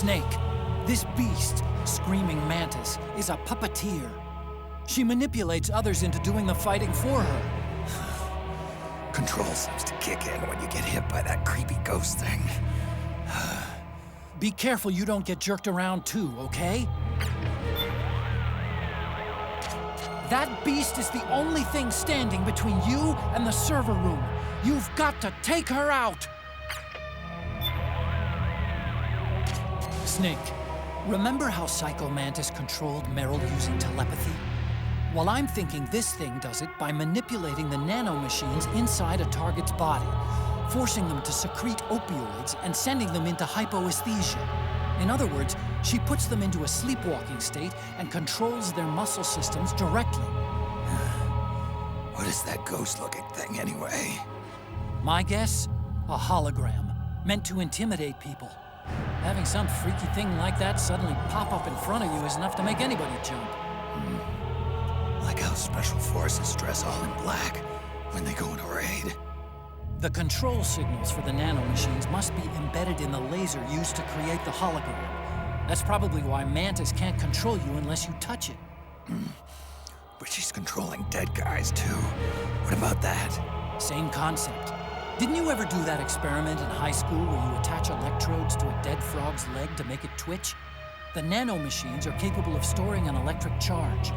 Snake, this beast, Screaming Mantis, is a puppeteer. She manipulates others into doing the fighting for her. Control seems to kick in when you get hit by that creepy ghost thing. Be careful you don't get jerked around too, okay? That beast is the only thing standing between you and the server room. You've got to take her out! Snake, remember how Psycho Mantis controlled Meryl using telepathy? Well, I'm thinking this thing does it by manipulating the nanomachines inside a target's body, forcing them to secrete opioids and sending them into hypoesthesia. In other words, she puts them into a sleepwalking state and controls their muscle systems directly. What is that ghost-looking thing, anyway? My guess? A hologram, meant to intimidate people. Having some freaky thing like that suddenly pop up in front of you is enough to make anybody jump. Like how special forces dress all in black when they go on a raid. The control signals for the nanomachines must be embedded in the laser used to create the hologram. That's probably why Mantis can't control you unless you touch it. But she's controlling dead guys, too. What about that? Same concept. Didn't you ever do that experiment in high school where you attach electrodes to a dead frog's leg to make it twitch? The nanomachines are capable of storing an electric charge.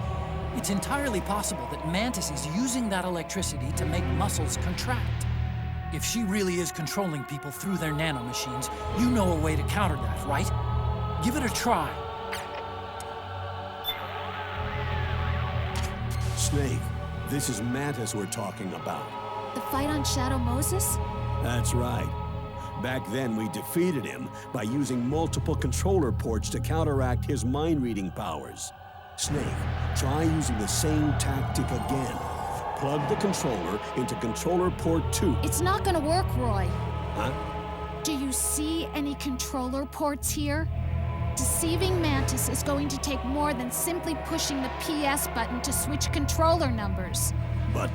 It's entirely possible that Mantis is using that electricity to make muscles contract. If she really is controlling people through their nanomachines, you know a way to counter that, right? Give it a try. Snake, this is Mantis we're talking about. The fight on Shadow Moses? That's right. Back then, we defeated him by using multiple controller ports to counteract his mind-reading powers. Snake, try using the same tactic again. Plug the controller into controller port 2. It's not gonna work, Roy. Huh? Do you see any controller ports here? Deceiving Mantis is going to take more than simply pushing the PS button to switch controller numbers. But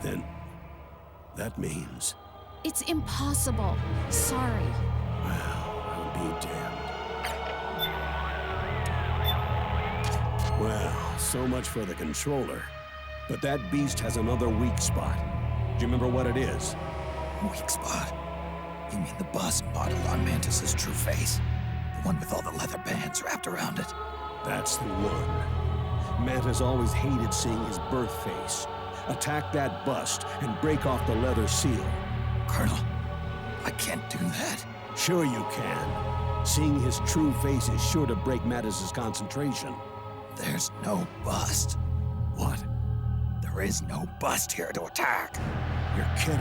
then, that means... It's impossible. Sorry. Well, I'll be damned. Well, so much for the controller. But that beast has another weak spot. Do you remember what it is? Weak spot? You mean the bust modeled on Mantis's true face? The one with all the leather bands wrapped around it? That's the one. Mantis always hated seeing his birth face. Attack that bust and break off the leather seal. Colonel, I can't do that. Sure you can. Seeing his true face is sure to break Mantis's concentration. There's no bust. What? There is no bust here to attack. You're kidding.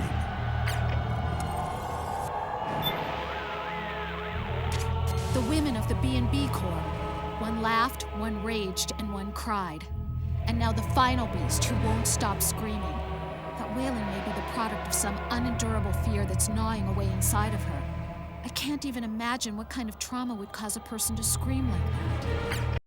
The women of the B&B Corps. One laughed, one raged, and one cried. And now the final beast who won't stop screaming. That wailing may be the product of some unendurable fear that's gnawing away inside of her. I can't even imagine what kind of trauma would cause a person to scream like that.